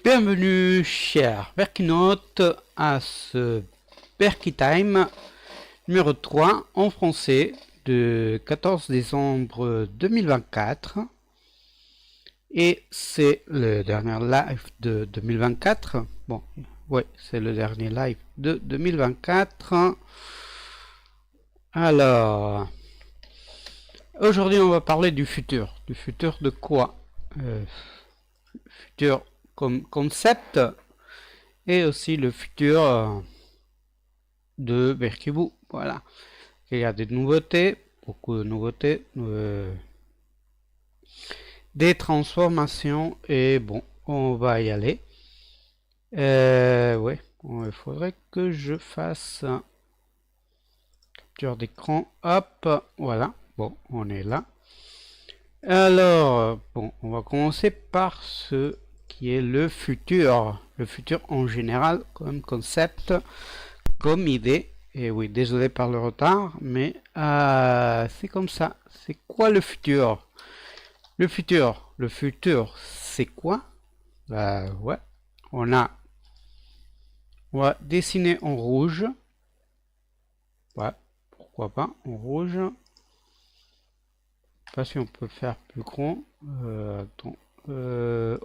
Bienvenue, chers Berkinautes, à ce Berky Time numéro 3 en français de 14 décembre 2024. Et c'est le dernier live de 2024. Bon, ouais, c'est le dernier live de 2024. Alors, aujourd'hui, on va parler du futur. Du futur de quoi Futur comme concept et aussi le futur de Berkibou. Voilà. Il y a des nouveautés, beaucoup de nouveautés, des transformations et bon, on va y aller. Ouais, il faudrait que je fasse capture d'écran. Hop, voilà. Bon, on est là. Alors, bon, on va commencer par ce qui est le futur. Le futur en général, comme concept, comme idée. Et oui, désolé par le retard, mais c'est comme ça. C'est quoi le futur? Le futur, c'est quoi? Ouais, on va dessiner en rouge. Ouais, pourquoi pas en rouge. Je sais pas si on peut faire plus grand. Attends,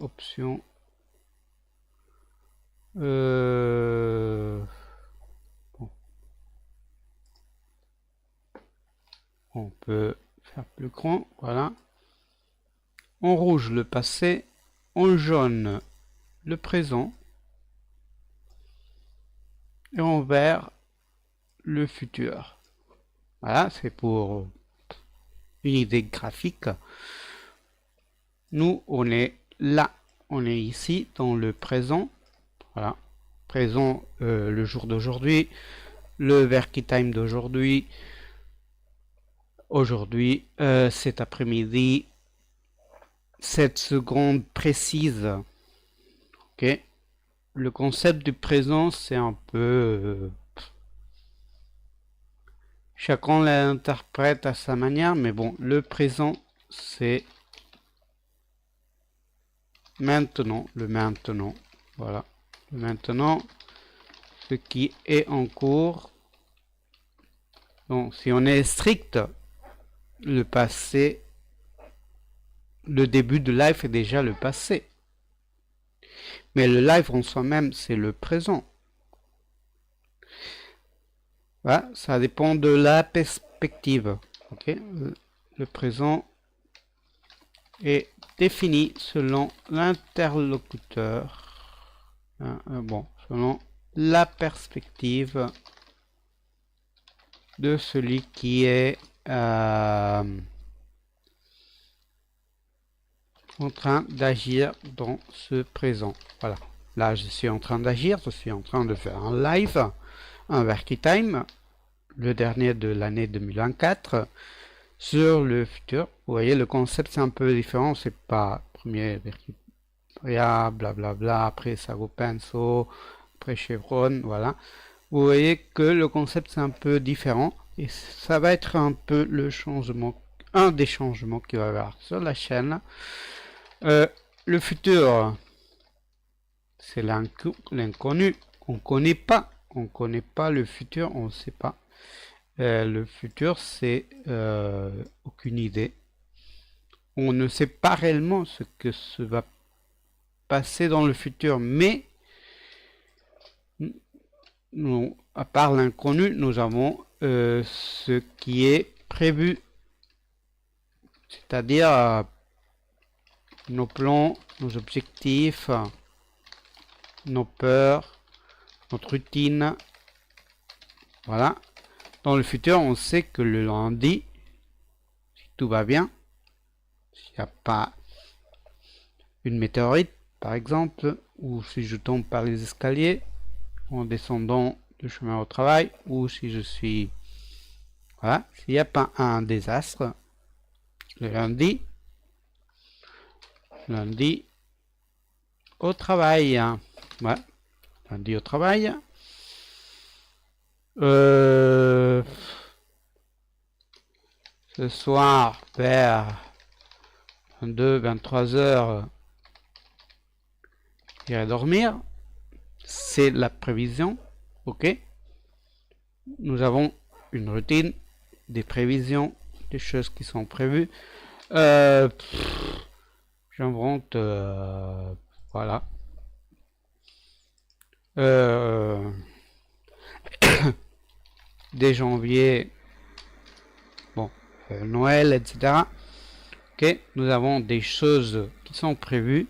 option. Bon. On peut faire plus grand, voilà. En rouge le passé, en jaune le présent et en vert le futur. Voilà, c'est pour une idée graphique. Nous, on est là, on est ici dans le présent. Voilà, présent, le jour d'aujourd'hui, le Berky Time d'aujourd'hui, aujourd'hui, cet après-midi, cette seconde précise. Ok, le concept du présent, c'est un peu chacun l'interprète à sa manière, mais bon, le présent, c'est maintenant, le maintenant, voilà, le maintenant, ce qui est en cours. Donc, si on est strict, le passé, le début de live est déjà le passé. Mais le live en soi-même, c'est le présent. Voilà, ça dépend de la perspective. Ok, le présent est défini selon l'interlocuteur. Bon, selon la perspective de celui qui est en train d'agir dans ce présent. Voilà. Là, je suis en train d'agir, je suis en train de faire un live, un Berky Time, le dernier de l'année 2024, sur le futur. Vous voyez, le concept c'est un peu différent, c'est pas premier Berky blablabla, après Sago Penso, après Chevron, voilà. Vous voyez que le concept c'est un peu différent et ça va être un peu le changement, un des changements qu'il va y avoir sur la chaîne. Le futur, c'est l'inconnu. On connaît pas le futur, on ne sait pas. Le futur, c'est aucune idée. On ne sait pas réellement ce que se va passer dans le futur, mais nous, à part l'inconnu, nous avons ce qui est prévu, c'est-à-dire nos plans, nos objectifs, nos peurs, notre routine. Voilà. Dans le futur, on sait que le lundi, si tout va bien, s'il n'y a pas une météorite, par exemple, ou si je tombe par les escaliers en descendant du chemin au travail, ou si je suis... Voilà, s'il n'y a pas un désastre, le lundi au travail. Ouais, lundi au travail. Ce soir, vers 22-23 heures, j'irai dormir. C'est la prévision, ok. Nous avons une routine, des prévisions, des choses qui sont prévues. J'invente, voilà. Dès janvier, bon, Noël, etc. Ok, nous avons des choses qui sont prévues,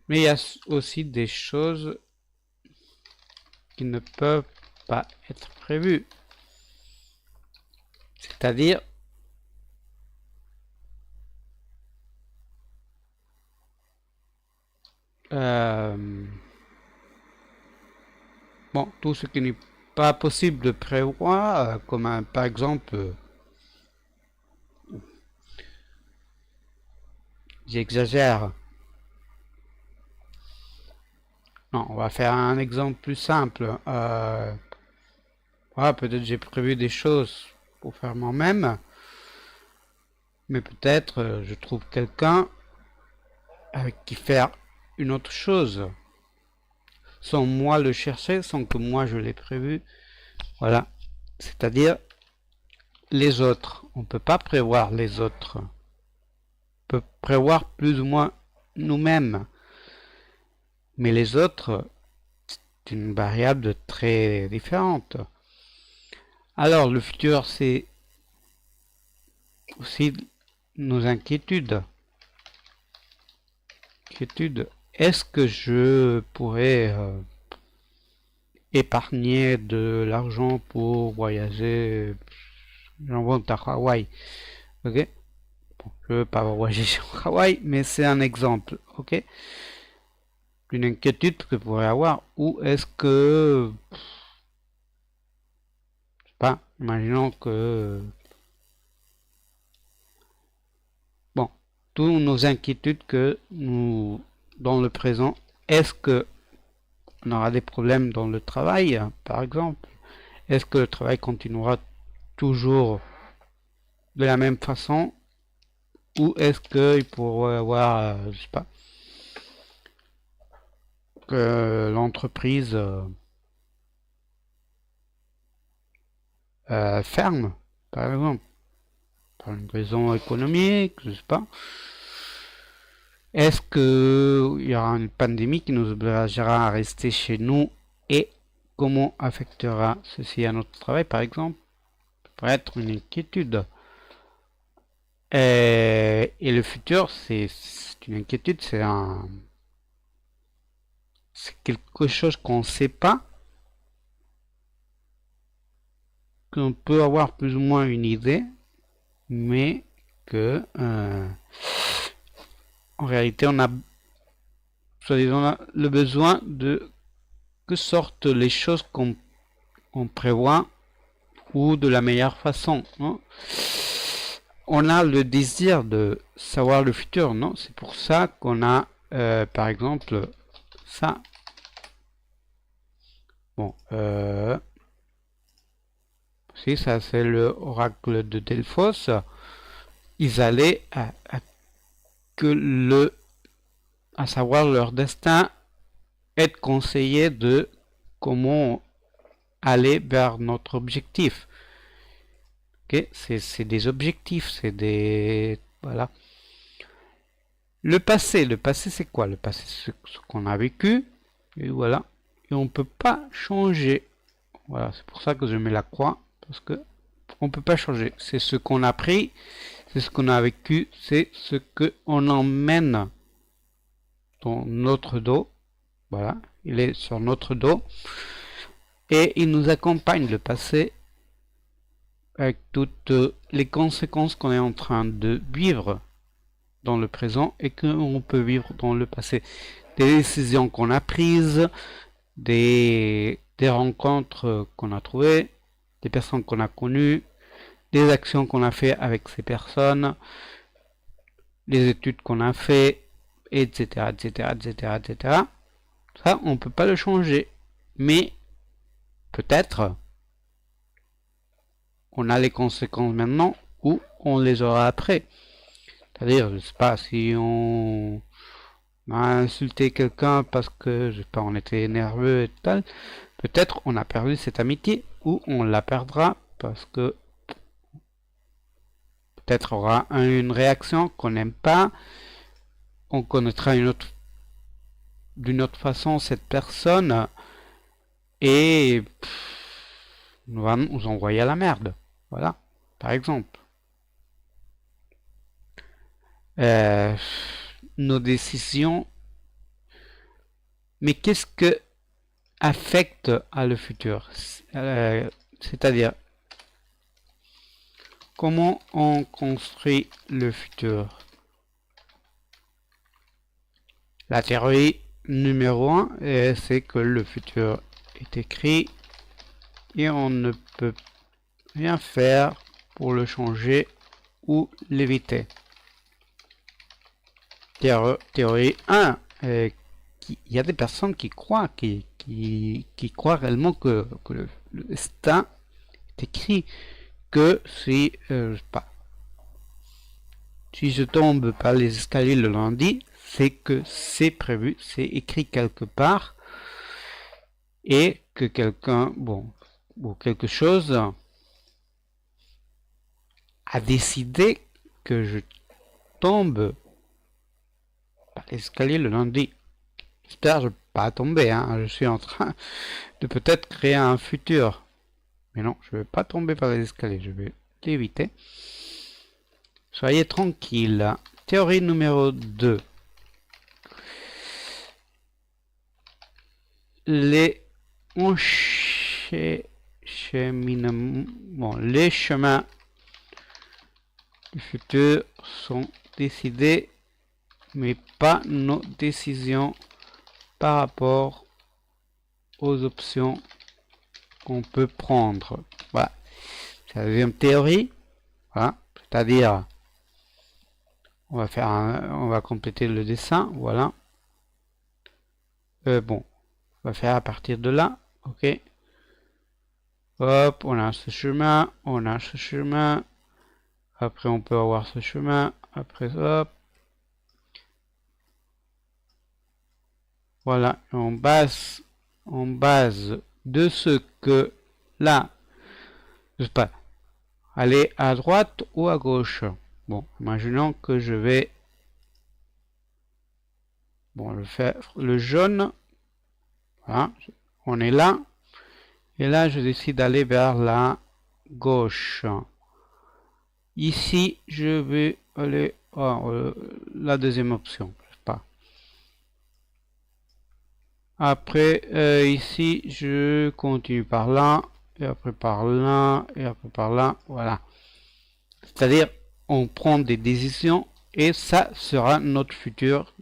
mais il y a aussi des choses qui ne peuvent pas être prévues. C'est-à-dire bon, tout ce qui n'est pas possible de prévoir, comme par exemple, j'exagère. Non, on va faire un exemple plus simple. Voilà, peut-être j'ai prévu des choses pour faire moi-même, mais peut-être je trouve quelqu'un avec qui faire une autre chose, sans moi le chercher, sans que moi je l'ai prévu. Voilà, c'est-à-dire les autres. On ne peut pas prévoir les autres. On peut prévoir plus ou moins nous-mêmes. Mais les autres, c'est une variable très différente. Alors, le futur, c'est aussi nos inquiétudes. Est-ce que je pourrais épargner de l'argent pour voyager, j'invente, à Hawaï, ok? Bon, je veux pas voyager sur Hawaï, mais c'est un exemple, ok? Une inquiétude que je pourrais avoir, ou est-ce que, je sais pas, imaginons que, bon, toutes nos inquiétudes que nous, dans le présent, est-ce que on aura des problèmes dans le travail, par exemple? Est-ce que le travail continuera toujours de la même façon, ou est-ce qu'il pourrait y avoir, je sais pas, que l'entreprise ferme, par exemple, par une raison économique, je sais pas. Est-ce qu'il y aura une pandémie qui nous obligera à rester chez nous et comment affectera ceci à notre travail, par exemple? Ça pourrait être une inquiétude. Et le futur, c'est une inquiétude, c'est quelque chose qu'on ne sait pas, qu'on peut avoir plus ou moins une idée, mais que en réalité on a soi-disant le besoin de que sortent les choses qu'on prévoit ou de la meilleure façon, non? On a le désir de savoir le futur, non? C'est pour ça qu'on a par exemple ça. Bon, si ça c'est le oracle de Delphos, ils allaient à savoir leur destin, être conseillés de comment aller vers notre objectif. Ok, c'est des objectifs, c'est des voilà. Le passé c'est quoi? Le passé c'est ce qu'on a vécu et voilà. Et on peut pas changer. Voilà, c'est pour ça que je mets la croix parce que on peut pas changer. C'est ce qu'on a pris, c'est ce qu'on a vécu, c'est ce que on emmène dans notre dos. Voilà, il est sur notre dos et il nous accompagne le passé avec toutes les conséquences qu'on est en train de vivre dans le présent et qu'on peut vivre dans le passé. Des décisions qu'on a prises, des rencontres qu'on a trouvées, des personnes qu'on a connues, des actions qu'on a fait avec ces personnes, les études qu'on a fait, etc., etc., etc., etc. Ça, on ne peut pas le changer. Mais peut-être on a les conséquences maintenant ou on les aura après. C'est-à-dire, je sais pas, si on On a insulté quelqu'un parce que, je sais pas, on était nerveux et tal. Peut-être on a perdu cette amitié ou on la perdra parce que peut-être aura une réaction qu'on n'aime pas. On connaîtra d'une autre façon cette personne et nous va nous envoyer à la merde. Voilà, par exemple. Nos décisions. Mais qu'est-ce que affecte à le futur? C'est-à-dire, comment on construit le futur? La théorie numéro 1, c'est que le futur est écrit et on ne peut rien faire pour le changer ou l'éviter. Théorie 1, il y a des personnes qui croient, qui croient réellement que le destin est écrit, que si, je sais pas, si je tombe par les escaliers le lundi, c'est que c'est prévu, c'est écrit quelque part, et que quelqu'un, bon, ou quelque chose a décidé que je tombe par les escaliers le lundi. J'espère ne pas tomber, hein. Je suis en train de peut-être créer un futur. Mais non, je ne vais pas tomber par les escaliers, je vais l'éviter. Soyez tranquille. Théorie numéro 2. Les les chemins du futur sont décidés, mais pas nos décisions par rapport aux options qu'on peut prendre. Voilà. C'est la deuxième théorie. Voilà. C'est-à-dire, on va compléter le dessin. Voilà. Bon. On va faire à partir de là. Ok. Hop, on a ce chemin. On a ce chemin. Après, on peut avoir ce chemin. Après, hop. Voilà. On base de ce que là, je sais pas, aller à droite ou à gauche. Bon, imaginons que je vais, bon, le faire le jaune. Voilà, on est là. Et là, je décide d'aller vers la gauche. Ici, je vais aller la deuxième option. Je sais pas. Après, ici, je continue par là. Et après par là. Et après par là. Voilà. C'est-à-dire, on prend des décisions et ça sera notre futur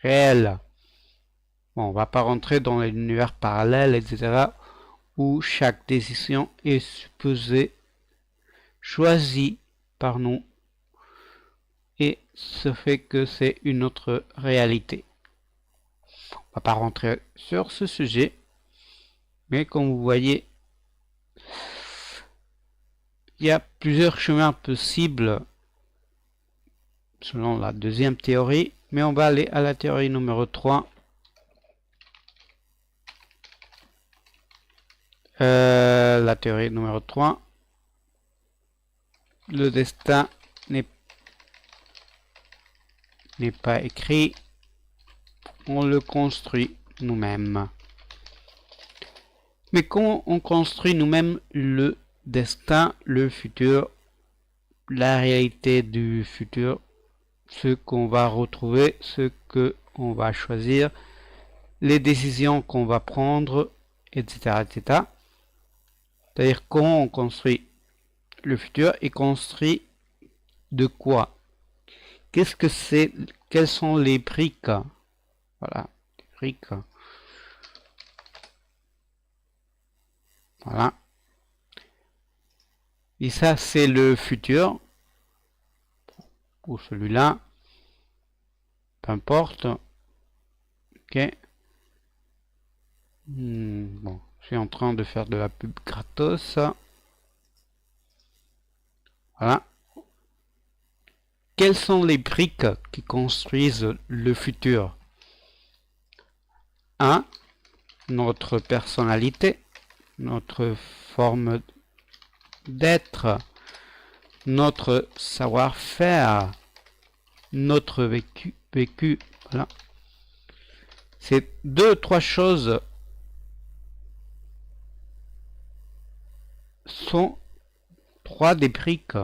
réel. Bon, on va pas rentrer dans l'univers parallèle, etc., où chaque décision est supposée choisie par nous et ce fait que c'est une autre réalité. On va pas rentrer sur ce sujet, mais comme vous voyez, il y a plusieurs chemins possibles selon la deuxième théorie, mais on va aller à la théorie numéro 3. La théorie numéro 3. Le destin n'est pas écrit, on le construit nous-mêmes. Mais quand on construit nous-mêmes le destin, le futur, la réalité du futur, ce qu'on va retrouver, ce qu'on va choisir, les décisions qu'on va prendre, etc., etc. C'est-à-dire comment on construit le futur et construit de quoi? Qu'est-ce que c'est? Quelles sont les briques? Voilà, les briques. Voilà. Et ça, c'est le futur. Ou celui-là. Peu importe. Ok. Bon, je suis en train de faire de la pub gratos. Voilà. quelles sont les briques qui construisent le futur? 1. Notre personnalité, notre forme d'être, notre savoir-faire, notre vécu, voilà. Ces 2-3 choses sont 3 des briques.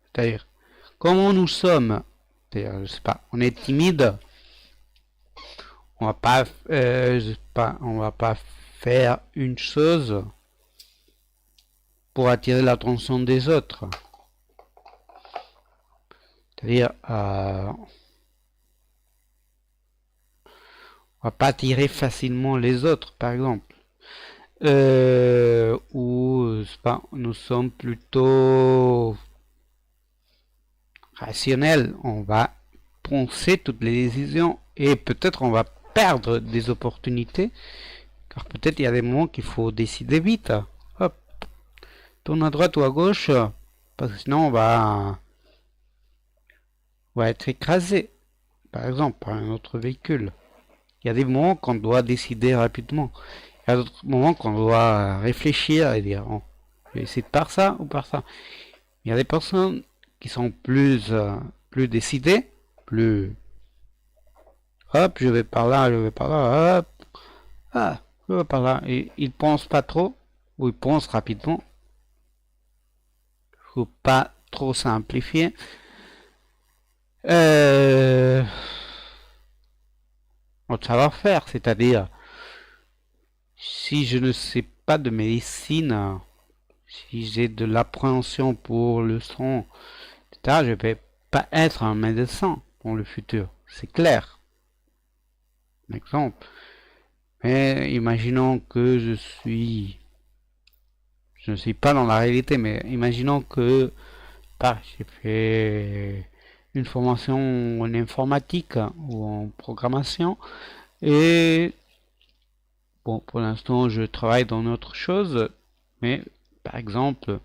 C'est-à-dire, comment nous sommes, c'est-à-dire, je sais pas, on est timide, on va pas, je sais pas, on va pas faire une chose pour attirer l'attention des autres. C'est-à-dire, on va pas attirer facilement les autres, par exemple. Ou, je sais pas, nous sommes plutôt rationnels. On va penser toutes les décisions et peut-être on va perdre des opportunités, car peut-être il y a des moments qu'il faut décider vite. Hop, tourne à droite ou à gauche, parce que sinon on va être écrasé, par exemple, par un autre véhicule. Il y a des moments qu'on doit décider rapidement. Il y a d'autres moments qu'on doit réfléchir et dire, oh, je vais essayer de par ça ou par ça. Il y a des personnes qui sont plus décidées, plus hop, je vais par là, je vais par là, hop, ah, je vais par là. Et ils pensent pas trop, ou ils pensent rapidement. Faut pas trop simplifier. Notre savoir-faire, c'est-à-dire, si je ne sais pas de médecine, si j'ai de l'appréhension pour le son, etc., je ne vais pas être un médecin dans le futur. C'est clair. Exemple. Mais imaginons que je ne suis pas dans la réalité, mais imaginons que j'ai fait une formation en informatique ou en programmation et bon, pour l'instant je travaille dans autre chose, mais par exemple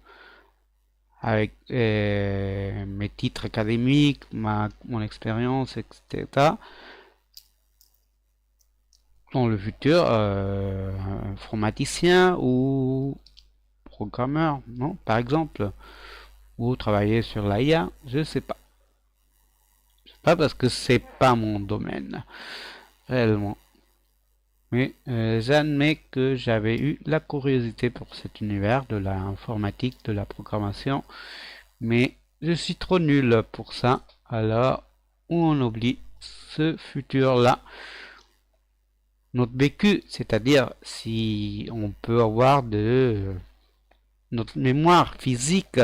avec mes titres académiques, mon expérience, etc. Dans le futur, informaticien ou programmeur, non, par exemple, ou travailler sur l'IA, je sais pas. Je sais pas parce que c'est pas mon domaine, réellement. Mais j'admets que j'avais eu la curiosité pour cet univers de l'informatique, de la programmation, mais je suis trop nul pour ça, alors on oublie ce futur-là. Notre vécu, c'est-à-dire si on peut avoir de notre mémoire physique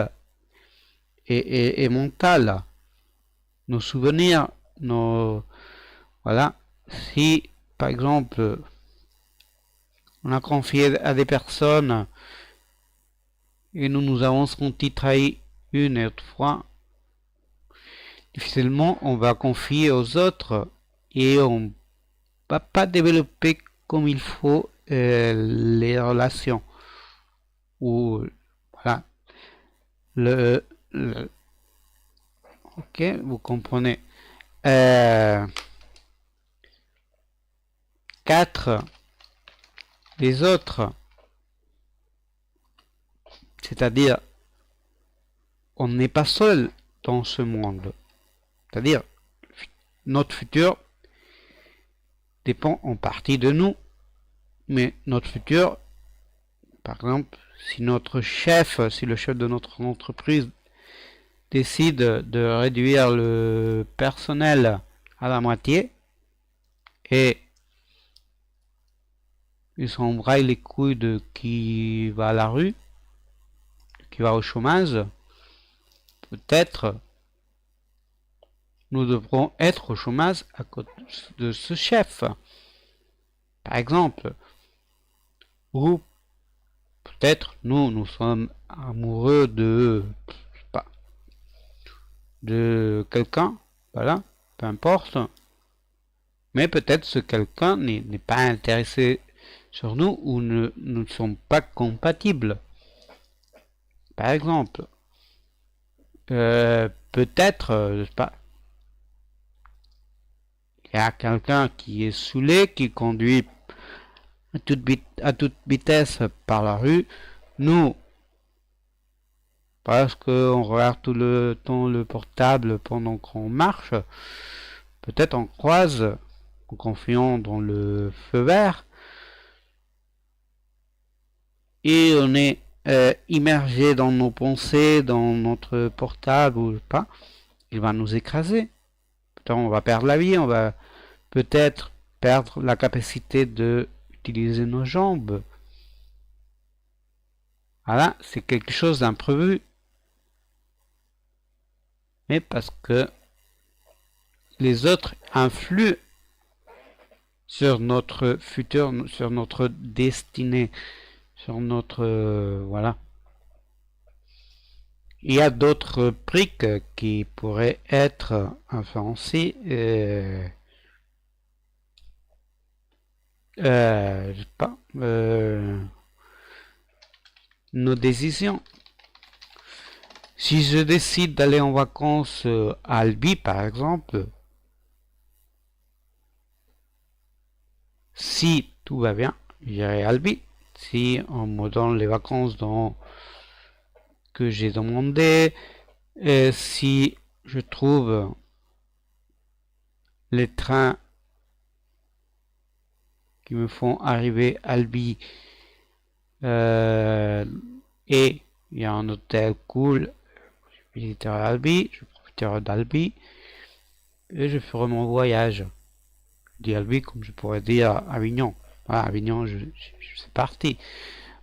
et mentale, nos souvenirs, voilà. Si par exemple on a confié à des personnes et nous avons senti trahi une et autre fois, difficilement on va confier aux autres et on va pas développer comme il faut les relations. Ou voilà. Ok, vous comprenez. 4. Les autres. C'est-à-dire, on n'est pas seul dans ce monde. C'est-à-dire, notre futur dépend en partie de nous. Mais notre futur, par exemple, si le chef de notre entreprise décide de réduire le personnel à la moitié et il s'embraille les couilles de qui va à la rue, qui va au chômage, peut-être nous devrons être au chômage à cause de ce chef. Par exemple, ou peut-être nous sommes amoureux de quelqu'un, voilà, peu importe, mais peut-être ce quelqu'un n'est pas intéressé sur nous ou nous ne sommes pas compatibles. Par exemple, peut-être, je sais pas, Il y a quelqu'un qui est saoulé, qui conduit à toute vitesse par la rue. Nous, parce qu'on regarde tout le temps le portable pendant qu'on marche, peut-être on croise, en confiant dans le feu vert, et on est immergé dans nos pensées, dans notre portable ou pas, il va nous écraser. Peut-être on va perdre la vie, on va peut-être perdre la capacité de utiliser nos jambes. Voilà, c'est quelque chose d'imprévu. Mais parce que les autres influent sur notre futur, sur notre destinée, sur notre... voilà. Il y a d'autres briques qui pourraient être influencées. Je sais pas. Nos décisions. Si je décide d'aller en vacances à Albi, par exemple, si tout va bien, j'irai à Albi. Si on me donne les vacances que j'ai demandé, et si je trouve les trains qui me font arriver à Albi et il y a un hôtel cool, je visiterai Albi, je profiterai d'Albi et je ferai mon voyage. Je dis Albi comme je pourrais dire Avignon. Voilà, Avignon, je suis parti.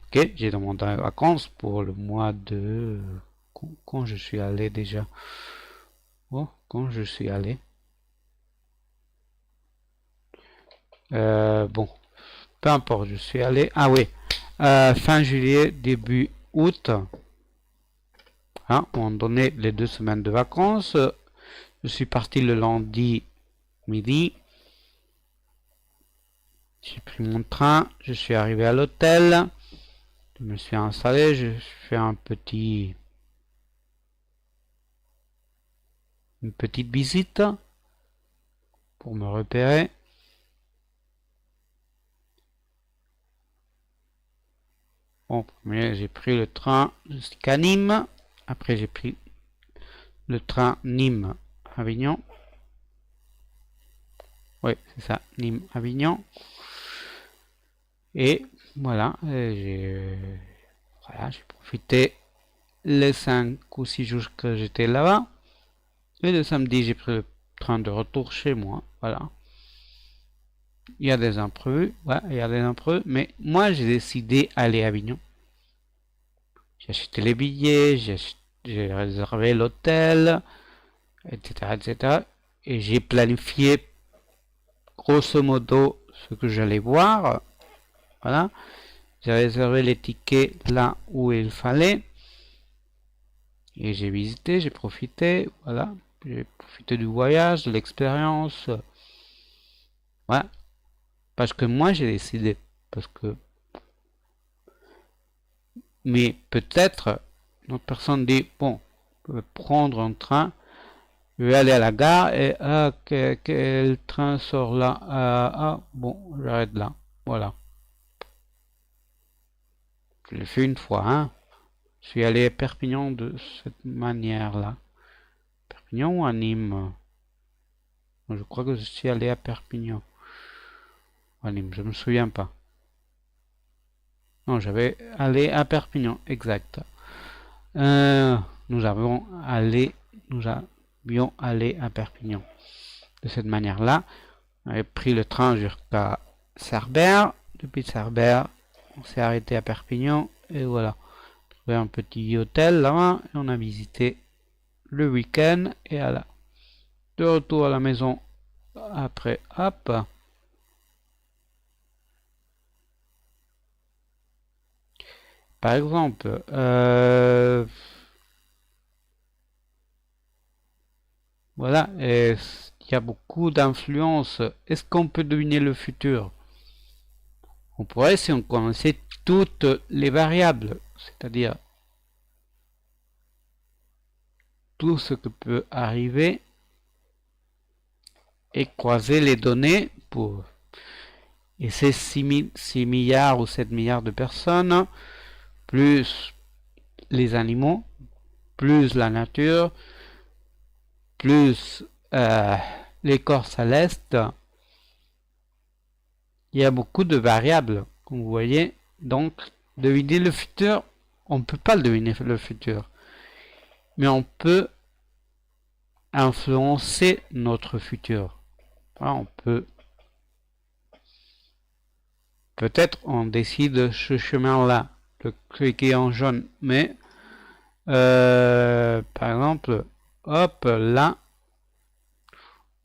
Ok, j'ai demandé des vacances pour le mois de... Quand je suis allé déjà? Oh, quand je suis allé? Bon, peu importe, je suis allé... Ah oui, fin juillet, début août. Hein, on donnait les 2 semaines de vacances. Je suis parti le lundi midi. J'ai pris mon train, je suis arrivé à l'hôtel. Je me suis installé, je fais une petite visite pour me repérer. Bon, premier, j'ai pris le train jusqu'à Nîmes. Après, j'ai pris le train Nîmes-Avignon. Oui, c'est ça, Nîmes-Avignon. Et voilà, j'ai profité les 5 ou 6 jours que j'étais là-bas. Et le samedi, j'ai pris le train de retour chez moi. Voilà. Il y a des imprévus, ouais, il y a des imprévus, mais moi j'ai décidé d'aller à Avignon. J'ai acheté les billets, j'ai réservé l'hôtel, etc., etc. Et j'ai planifié grosso modo ce que j'allais voir. Voilà. J'ai réservé les tickets là où il fallait. Et j'ai visité, j'ai profité, voilà. J'ai profité du voyage, de l'expérience. Voilà. Parce que moi j'ai décidé. Parce que... Mais peut-être, notre personne dit, bon, je vais prendre un train, je vais aller à la gare et quel train sort là? Bon, j'arrête là. Voilà. Je l'ai fait une fois, hein. Je suis allé à Perpignan de cette manière-là. Perpignan ou à Nîmes? Je crois que je suis allé à Perpignan. À Nîmes, je me souviens pas. Non, j'avais allé à Perpignan, exact. Nous avions allé à Perpignan. De cette manière-là, on avait pris le train jusqu'à Cerbère. Depuis Cerbère, on s'est arrêté à Perpignan et voilà. On a un petit hôtel là-bas et on a visité le week-end et voilà. De retour à la maison après, hop. Par exemple, voilà, il y a beaucoup d'influences. Est-ce qu'on peut deviner le futur? On pourrait si on connaissait toutes les variables, c'est-à-dire tout ce que peut arriver et croiser les données pour... Et ces 6 milliards ou 7 milliards de personnes, plus les animaux, plus la nature, plus les corps célestes, il y a beaucoup de variables, comme vous voyez. Donc, deviner le futur, on ne peut pas deviner le futur. Mais on peut influencer notre futur. Voilà, on peut... Peut-être on décide ce chemin-là, de cliquer en jaune. Mais, par exemple, hop, là,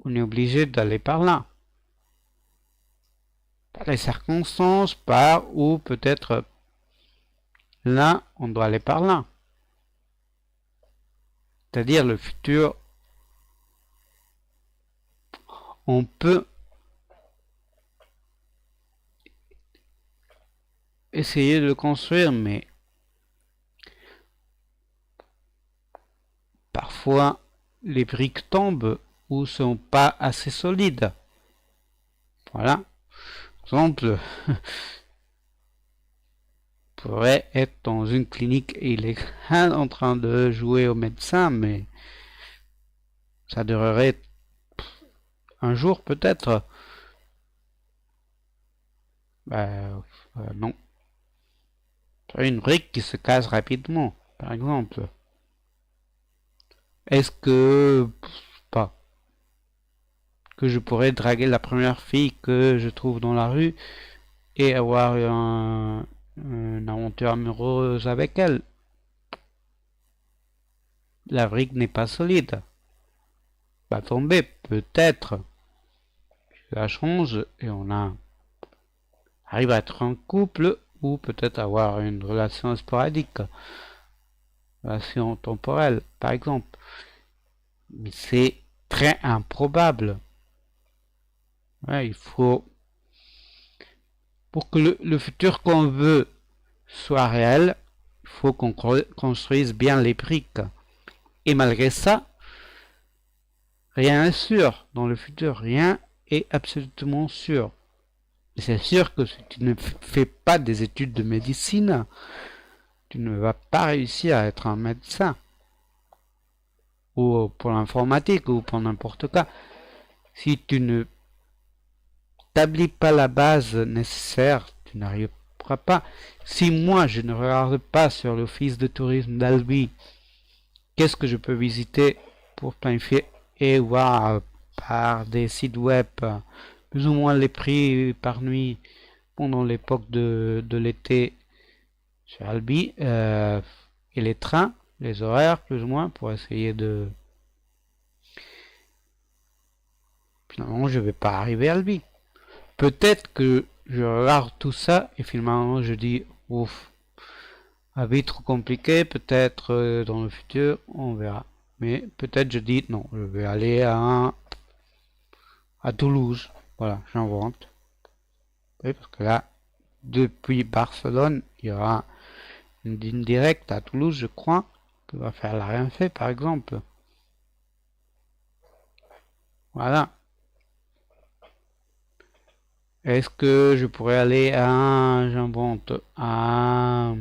on est obligé d'aller par là. Par les circonstances, par ou peut-être là, on doit aller par là. C'est-à-dire le futur, on peut essayer de le construire, mais parfois les briques tombent ou sont pas assez solides. Voilà. Par exemple, pourrait être dans une clinique et il est en train de jouer au médecin, mais ça durerait un jour peut-être. Non. Une brique qui se casse rapidement, par exemple. Est-ce que pas que je pourrais draguer la première fille que je trouve dans la rue et avoir une aventure amoureuse avec elle? La brique n'est pas solide. Va tomber, peut-être. Ça change et on arrive à être en couple ou peut-être avoir une relation sporadique, relation temporelle, par exemple. Mais c'est très improbable. Ouais, il faut, pour que le futur qu'on veut soit réel, il faut qu'on construise bien les briques. Et malgré ça, rien n'est sûr dans le futur, rien est absolument sûr. Et c'est sûr que si tu ne fais pas des études de médecine, tu ne vas pas réussir à être un médecin. Ou pour l'informatique, ou pour n'importe quoi. Si tu ne t'établis pas la base nécessaire, tu n'arriveras pas. Si moi je ne regarde pas sur l'office de tourisme d'Albi, qu'est-ce que je peux visiter pour planifier et voir par des sites web plus ou moins les prix par nuit pendant l'époque de l'été sur Albi et les trains, les horaires plus ou moins pour essayer de... Finalement je vais pas arriver à Albi. Peut-être que je regarde tout ça et finalement je dis ouf, Albi trop compliqué, peut-être dans le futur on verra. Mais peut-être je dis non, je vais aller à Toulouse. Voilà, j'invente. Oui, parce que là, depuis Barcelone, il y aura une ligne directe à Toulouse, je crois, qui va faire la rien fait, par exemple. Voilà. Est-ce que je pourrais aller j'invente, à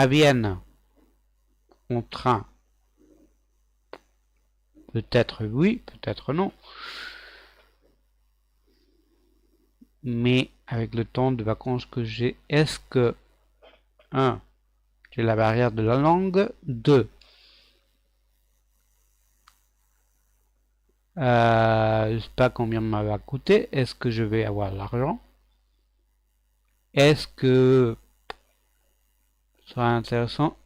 Vienne, en train? Peut-être oui, peut-être non. Mais avec le temps de vacances que j'ai, est-ce que 1. J'ai la barrière de la langue, 2. Je sais pas combien ça va coûter, est-ce que je vais avoir l'argent, est-ce que ça serait intéressant?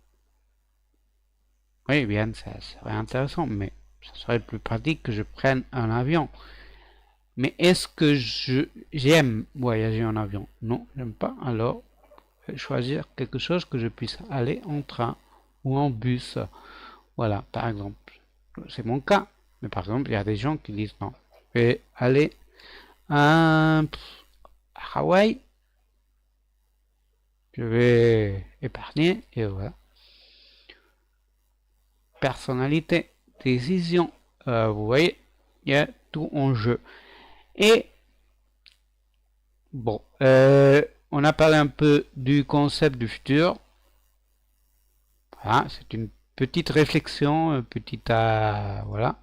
Oui, bien, ça serait intéressant, mais ça serait plus pratique que je prenne un avion. Mais est-ce que j'aime voyager en avion? Non, j'aime pas. Alors, je vais choisir quelque chose que je puisse aller en train ou en bus. Voilà, par exemple. C'est mon cas. Mais par exemple, il y a des gens qui disent non. Je vais aller à Hawaï. Je vais épargner et voilà. Personnalité, décision, vous voyez, il y a tout en jeu. Et bon, on a parlé un peu du concept du futur. Voilà, c'est une petite réflexion, petite voilà.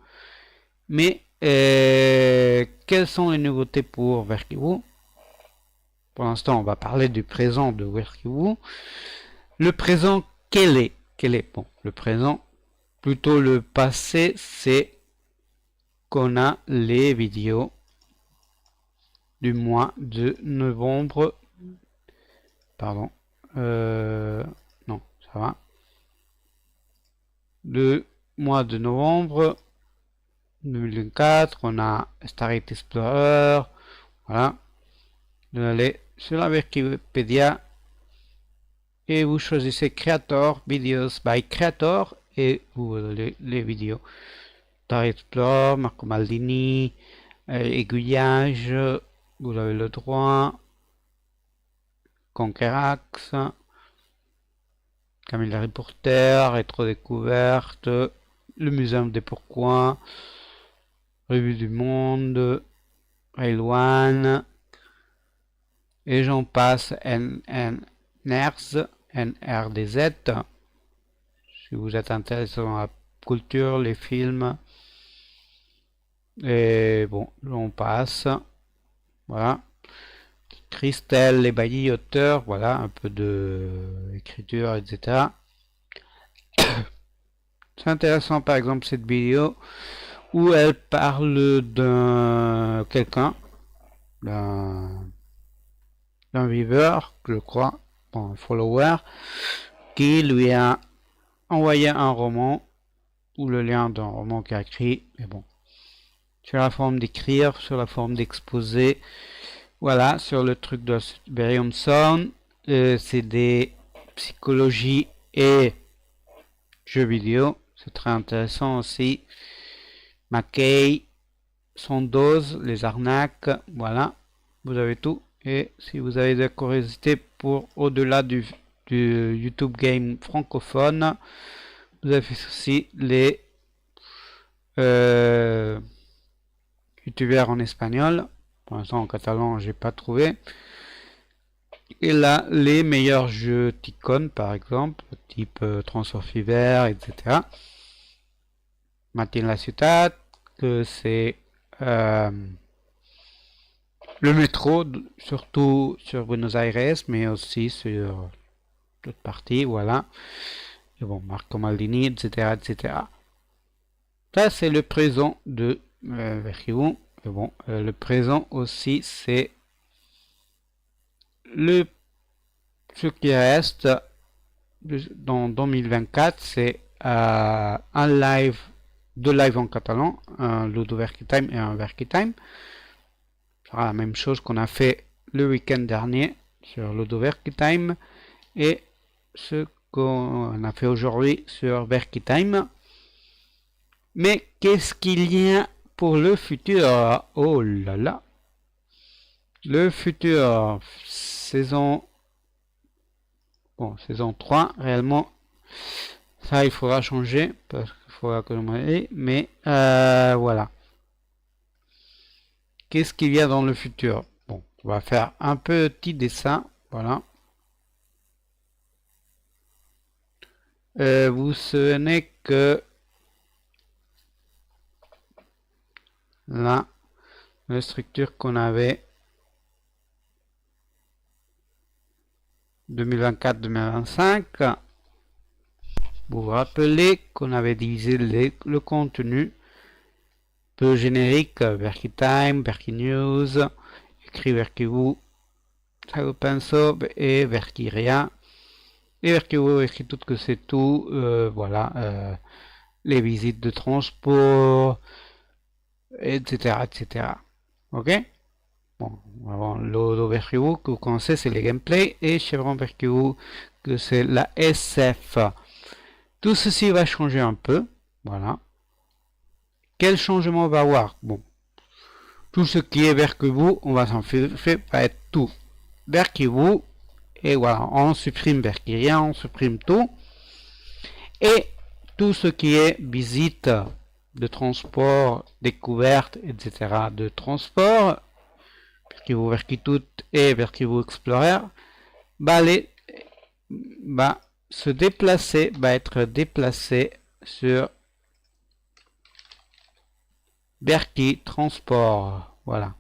Mais quelles sont les nouveautés pour Verkivu? Pour l'instant, on va parler du présent de Verkivu. Le présent, quel est? Bon, le présent, plutôt le passé, c'est qu'on a les vidéos du mois de novembre. Pardon. Non, ça va. Le mois de novembre 2024, on a Stargate Explorer. Voilà. Vous allez sur la Wikipédia et vous choisissez Creator, Videos by Creator et vous avez les vidéos. Stargate Explorer, Marco Maldini, aiguillage, vous avez le droit. Conquerax, Camille la Reporter, Rétro-Découverte, le Muséum des Pourquoi, Revue du Monde, Rail One, et j'en passe, NRDZ. Si vous êtes intéressé dans la culture, les films, et bon, j'en passe, voilà. Christelle, les baillis auteurs, voilà, un peu de écriture, etc. C'est intéressant, par exemple, cette vidéo où elle parle d'un quelqu'un, d'un viewer, je crois, un follower, qui lui a envoyé un roman, ou le lien d'un roman qu'il a écrit, mais bon, sur la forme d'écrire, sur la forme d'exposer. Voilà, sur le truc de Berium Sound, c'est des psychologies et jeux vidéo, c'est très intéressant aussi. Mackay, son dose, les arnaques, voilà, vous avez tout. Et si vous avez des curiosités pour au-delà du YouTube Game francophone, vous avez aussi les youtubeurs en espagnol. Pour l'instant en catalan j'ai pas trouvé. Et là les meilleurs jeux Ticon par exemple, type Transfer Fever, etc. Martin la Ciutat, que c'est le métro, surtout sur Buenos Aires, mais aussi sur d'autres parties, voilà. Et bon, Marco Maldini, etc., etc. Ça c'est le présent de Verkivu. Et bon, le présent aussi c'est ce qui reste dans 2024, c'est un live, deux lives en catalan, un Ludo Verkitime et un Verkitime. Ce sera la même chose qu'on a fait le week-end dernier sur Ludo Verkitime et ce qu'on a fait aujourd'hui sur Verkitime. Mais qu'est-ce qu'il y a pour le futur? Oh là là! Le futur, saison 3, réellement, ça il faudra changer, parce qu'il faudra que je m'aille, mais voilà. Qu'est-ce qu'il y a dans le futur? Bon, on va faire un petit dessin, voilà. Vous savez que là, la structure qu'on avait 2024-2025, vous vous rappelez qu'on avait divisé le contenu peu générique, Verkitime, Verkinews, écrit Verkivu, Penso et Verkiria. Et Verkivu écrit tout que c'est tout, voilà, les visites de transport, etc., etc. Ok? Bon, avant Lodo Verkivu que vous connaissez, c'est les gameplays, et Chevron Verkivu que c'est la SF. Tout ceci va changer un peu, voilà. Quel changement on va avoir? Bon, tout ce qui est Verkivu, on va s'en faire, va être tout Verkivu, et voilà, on supprime Verkiria, on supprime tout, et tout ce qui est visite de transport, découverte, etc. de transport, Verkivu Verkitut et Verkivu Explorer, se déplacer, être déplacé sur Berki Transport. Voilà.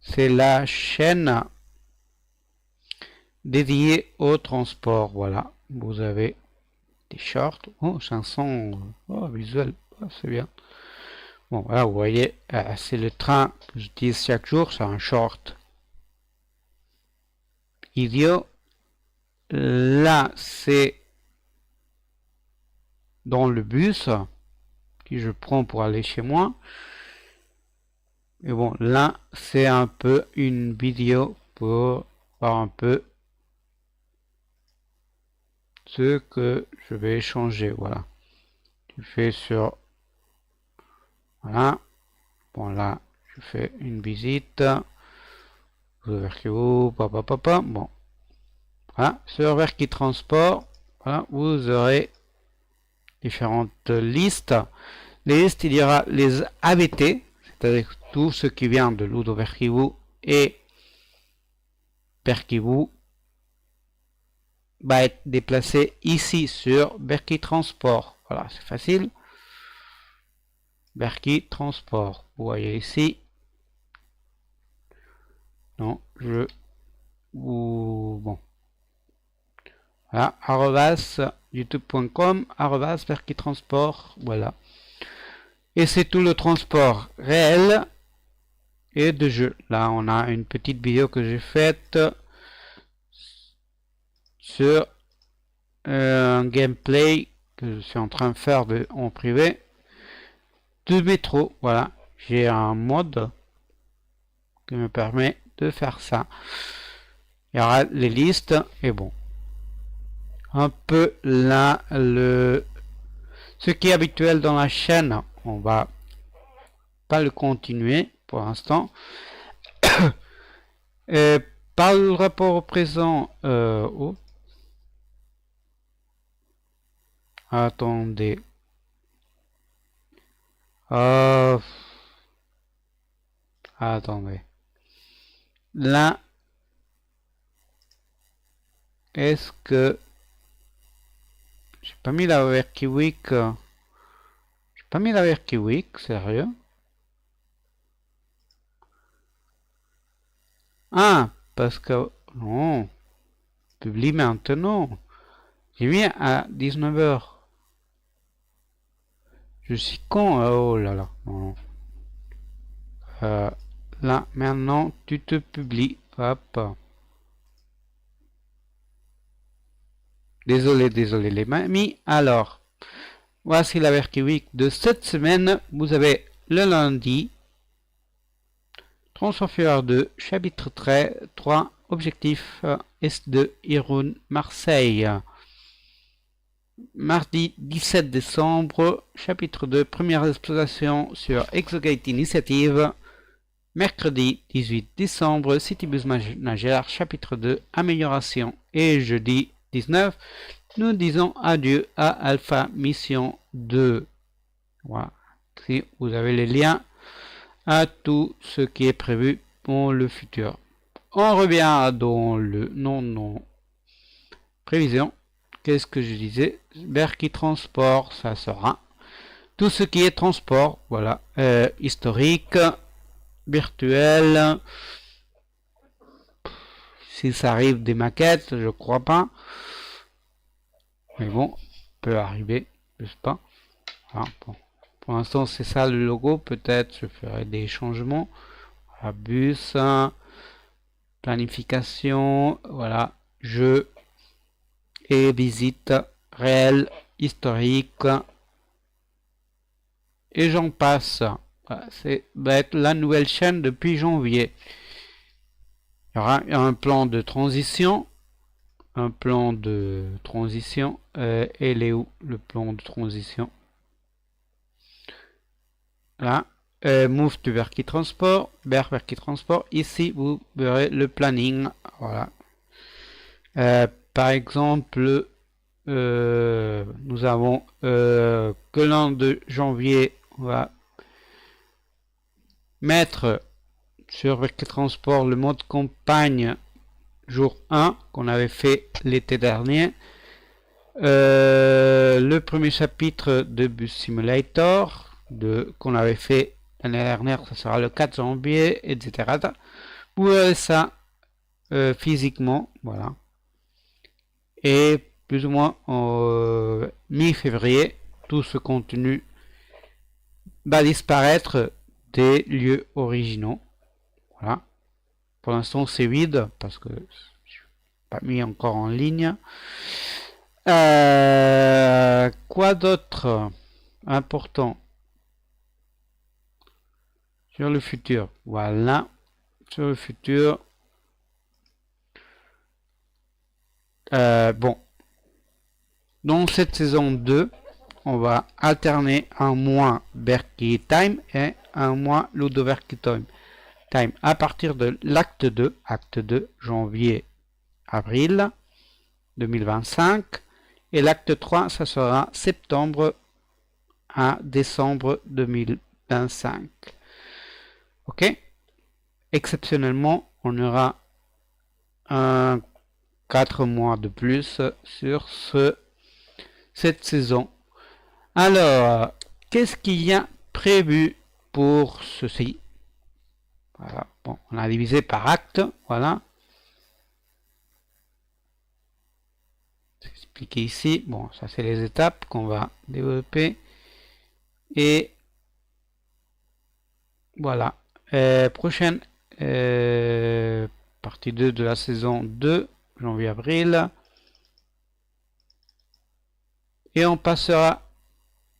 C'est la chaîne dédiée au transport. Voilà. Vous avez des shorts. Oh, chanson. Oh, visuel. Oh, c'est bien. Bon, voilà, vous voyez, c'est le train que j'utilise chaque jour. C'est un short idiot. Là, c'est dans le bus que je prends pour aller chez moi. Et bon, là, c'est un peu une vidéo pour voir un peu ce que je vais changer. Voilà. Je fais sur... Voilà. Bon, là, je fais une visite. Bon. Voilà. Sur Verki Transport, voilà, vous aurez différentes listes. Les listes, il y aura les AVT, c'est-à-dire tout ce qui vient de Ludo Verkivu et Verkivu va être déplacé ici sur Verki Transport. Voilà, c'est facile. Verki Transport. Vous voyez ici. Non, bon. Voilà, youtube.com, Verki Transport. Voilà. Et c'est tout le transport réel et de jeu. Là, on a une petite vidéo que j'ai faite sur un gameplay que je suis en train de faire en privé de métro. Voilà, j'ai un mode qui me permet de faire ça. Il y aura les listes et bon, un peu là ce qui est habituel dans la chaîne. On va pas le continuer pour l'instant. Par le rapport au présent, attendez. Attendez. Là, est-ce que j'ai pas mis la Verki Week? J'ai pas mis la Verki Week, sérieux? Ah, parce que non, publie maintenant. J'ai mis à 19h. Je suis con. Oh là là. Non. Là, maintenant, tu te publies. Hop. Désolé les mamies. Alors, voici la Verki Week de cette semaine. Vous avez le lundi. Transfert 2, chapitre 3, objectif S2, Irun, Marseille. Mardi 17 décembre, chapitre 2, première exploration sur Exogate Initiative. Mercredi 18 décembre, Citybus Manager, chapitre 2, amélioration. Et jeudi 19, nous disons adieu à Alpha Mission 2. Voilà. Si vous avez les liens à tout ce qui est prévu pour le futur. On revient dans le prévision. Qu'est-ce que je disais? Verki Transport, ça sera tout ce qui est transport. Voilà, historique, virtuel. Si ça arrive des maquettes, je crois pas. Mais bon, peut arriver, je sais pas. Voilà, bon. Pour l'instant, c'est ça le logo. Peut-être je ferai des changements. Voilà, bus, planification, voilà, jeu et visite réelle, historique. Et j'en passe. Voilà, va être la nouvelle chaîne depuis janvier. Il y aura un plan de transition. Un plan de transition. Et il est où le plan de transition? Là, move to Verki Transport, Verki Transport. Ici, vous verrez le planning. Voilà. Par exemple, nous avons que l'an de janvier, on va mettre sur Verky Transport le mode campagne jour 1 qu'on avait fait l'été dernier. Le premier chapitre de Bus Simulator qu'on avait fait l'année dernière, ça sera le 4 janvier, etc. Vous verrez ça physiquement, voilà. Et plus ou moins en mi-février, tout ce contenu va disparaître des lieux originaux. Voilà. Pour l'instant, c'est vide parce que je suis pas mis encore en ligne. Quoi d'autre important sur le futur? Voilà. Sur le futur. Bon. Dans cette saison 2, on va alterner un mois Verky Time et un mois Ludo Verky Time. À partir de l'acte 2, janvier-avril 2025. Et l'acte 3, ça sera septembre à décembre 2025. Ok? Exceptionnellement, on aura un 4 mois de plus sur cette saison. Alors, qu'est-ce qu'il y a prévu pour ceci? Voilà. Bon, on a divisé par acte. Voilà. C'est expliqué ici. Bon, ça c'est les étapes qu'on va développer. Et voilà. Prochaine partie 2 de la saison 2, janvier-avril. Et on passera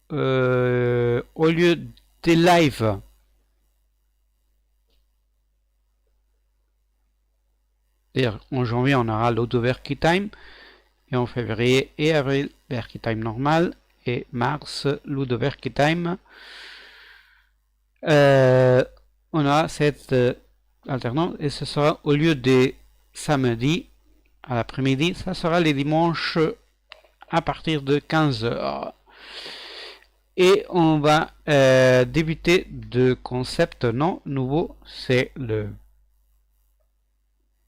au lieu des lives. C'est-à-dire en janvier on aura l'auto Verky Time. Et en février et avril Verky Time normal. Et mars Ludo Verky Time. On a cette alternance et ce sera au lieu des samedis à l'après-midi, ça sera les dimanches à partir de 15h. Et on va débuter de concept non nouveau, c'est le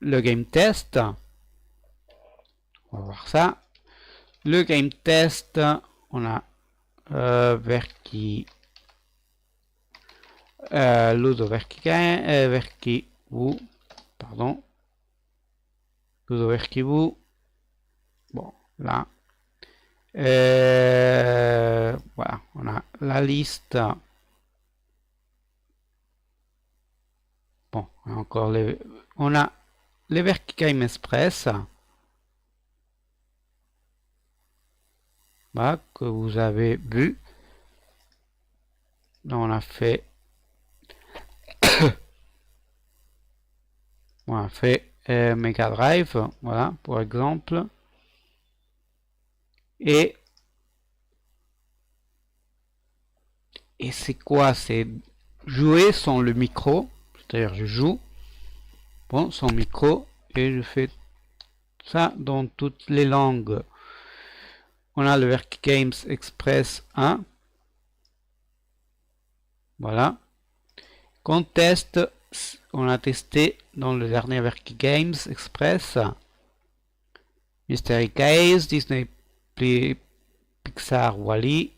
game test. On va voir ça. Le game test, on a Verky Ludo Verky Vous, pardon, Ludo Verky Vous. Bon, là, voilà, on a la liste. Bon, encore on a les Verky Game Express. Voilà, que vous avez vu. Là, on a fait Mega Drive, voilà, pour exemple. Et c'est quoi? C'est jouer sans le micro, c'est-à-dire je joue bon sans micro et je fais ça dans toutes les langues. On a le Verky Games Express 1, voilà. Qu'on teste, on a testé dans le dernier Verky Games Express Mystery Case, Disney Pixar Wall-E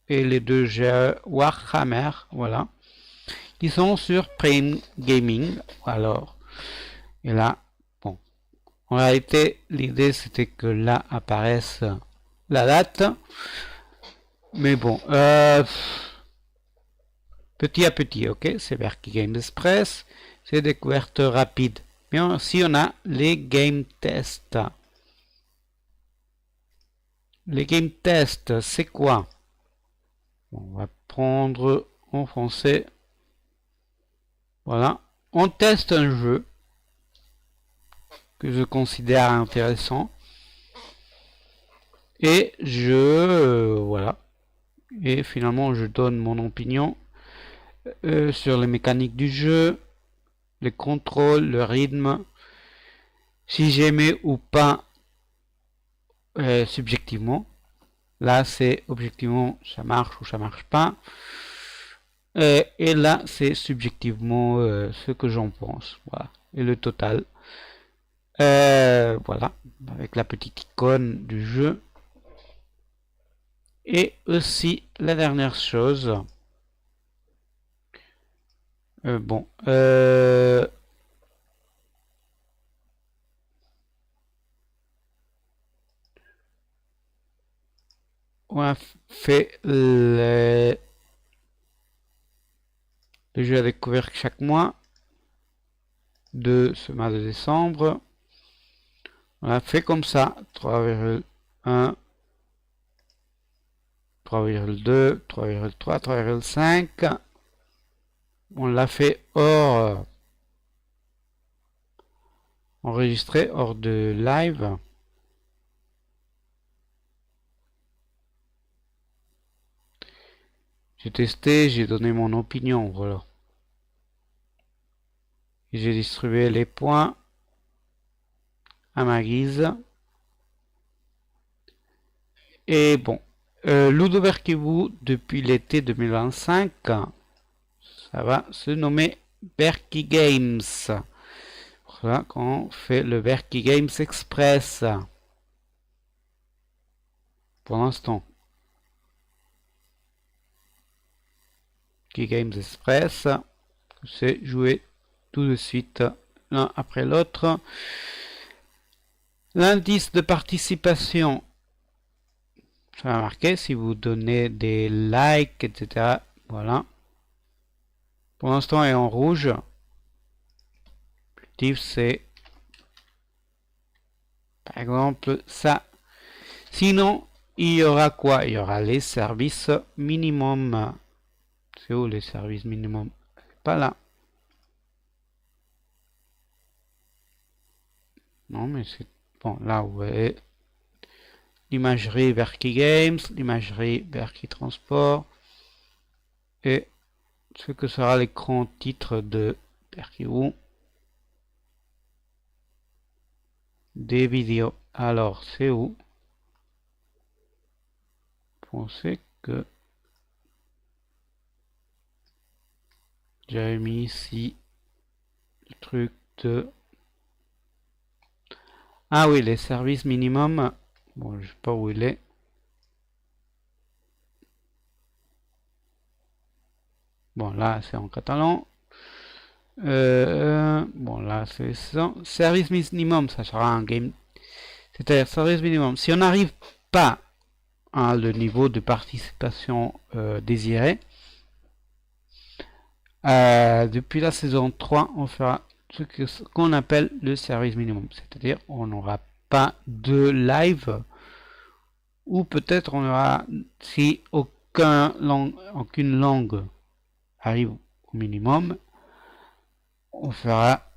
et les deux jeux Warhammer, voilà, qui sont sur Prime Gaming. Alors, et là, bon, en réalité, l'idée c'était que là apparaisse la date, mais bon, petit à petit, ok, c'est Verky Game Express, c'est découverte rapide. Mais aussi on a les game tests. Les game tests, c'est quoi? On va prendre en français. Voilà, on teste un jeu que je considère intéressant et voilà, et finalement je donne mon opinion sur les mécaniques du jeu, les contrôles, le rythme, si j'aimais ou pas subjectivement. Là, c'est objectivement, ça marche ou ça marche pas. Et là, c'est subjectivement ce que j'en pense. Voilà. Et le total. Voilà. Avec la petite icône du jeu. Et aussi, la dernière chose. Bon. On a fait le jeu à découvrir chaque mois de ce mois de décembre. On a fait comme ça 3,1, 3,2, 3,3, 3,5. On l'a fait hors enregistré, hors de live. J'ai testé, j'ai donné mon opinion, voilà. J'ai distribué les points à ma guise. Et bon, Ludo Berkibu, depuis l'été 2025, ça va se nommer Berky Games. Voilà, quand on fait le Berky Games Express. Pour l'instant. Berky Games Express, c'est jouer tout de suite l'un après l'autre. L'indice de participation, ça va marquer si vous donnez des likes, etc. Voilà. Pour l'instant, est en rouge. L'objectif, c'est par exemple ça. Sinon, il y aura quoi? Il y aura les services minimum. C'est où les services minimum? Pas là. Non, mais c'est bon. Là, vous voyez l'imagerie Berky Games, l'imagerie Berky Transport et ce que sera l'écran titre de Berky U. Des vidéos. Alors, c'est où? Pensez que j'avais mis ici le truc de... Ah oui, les services minimum. Bon, je sais pas où il est. Bon, là, c'est en catalan. Bon, là, c'est ça. Service minimum, ça sera un game. C'est-à-dire, service minimum. Si on n'arrive pas à le niveau de participation désiré, depuis la saison 3, on fera ce qu'on appelle le service minimum. C'est-à-dire, on n'aura pas de live, ou peut-être on aura, si aucune langue arrive au minimum, on fera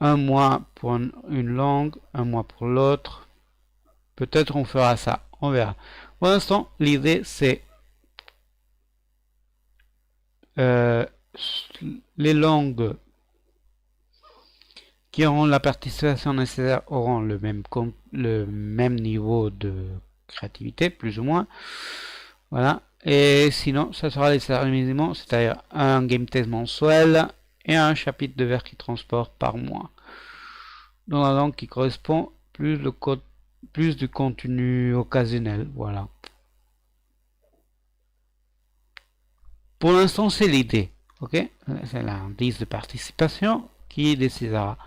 un mois pour une langue, un mois pour l'autre. Peut-être on fera ça, on verra. Pour l'instant, l'idée c'est les langues qui auront la participation nécessaire auront le même niveau de créativité, plus ou moins. Voilà. Et sinon, ça sera les services minimums, c'est-à-dire un game test mensuel et un chapitre de Berky Transport par mois. Dans la langue qui correspond plus du contenu occasionnel. Voilà. Pour l'instant, c'est l'idée. Ok, c'est l'indice de participation qui décidera.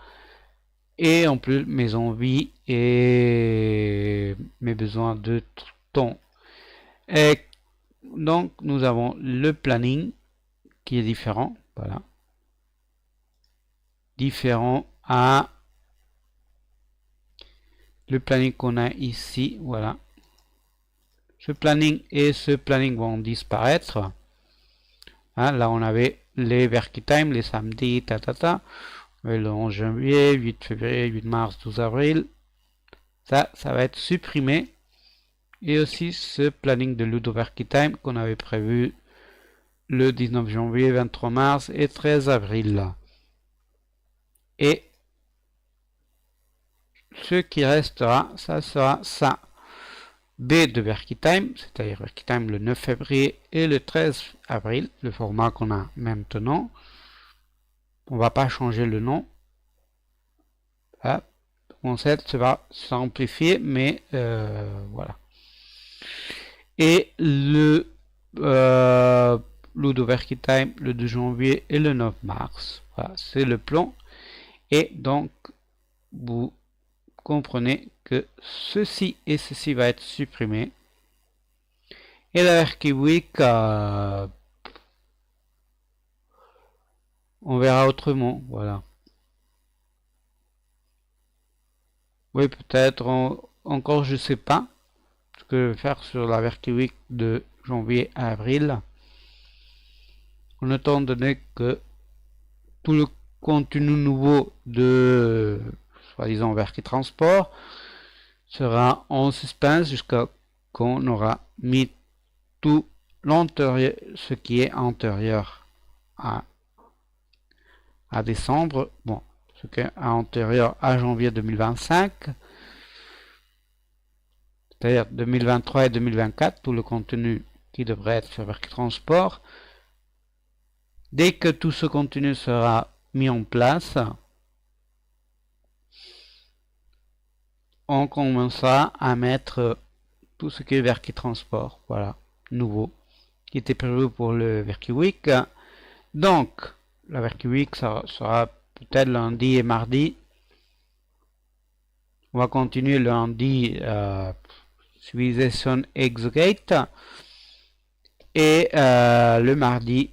Et en plus, mes envies et mes besoins de temps. Et donc, nous avons le planning qui est différent. Voilà. Différent à le planning qu'on a ici. Voilà. Ce planning et ce planning vont disparaître. Hein, là, on avait les Berky Time, les samedis, le 11 janvier, 8 février, 8 mars, 12 avril. Ça va être supprimé. Et aussi ce planning de Ludo Berky Time qu'on avait prévu le 19 janvier, 23 mars et 13 avril. Et ce qui restera, ça sera ça. B de Verkitime, c'est-à-dire Verkitime le 9 février et le 13 avril, le format qu'on a maintenant. On va pas changer le nom. Voilà. Le concept va s'amplifier, mais voilà. Et le Ludo Verkitime le 2 janvier et le 9 mars. Voilà, c'est le plan. Et donc, vous comprenez que ceci et ceci va être supprimé. Et la Verki Week, on verra autrement. Voilà. Oui, peut-être encore, je sais pas ce que je vais faire sur la Verki Week de janvier à avril. En étant donné que tout le contenu nouveau de soi-disant Verki Transport sera en suspense jusqu'à qu'on aura mis tout l'antérieur, ce qui est antérieur à décembre, bon, ce qui est antérieur à janvier 2025, c'est-à-dire 2023 et 2024, tout le contenu qui devrait être sur Verki Transport. Dès que tout ce contenu sera mis en place, on commencera à mettre tout ce qui est Verki Transport, voilà, nouveau, qui était prévu pour le Verki Week. Donc, la Verki Week, ça sera peut-être lundi et mardi. On va continuer lundi Civilization Exegate. Et le mardi,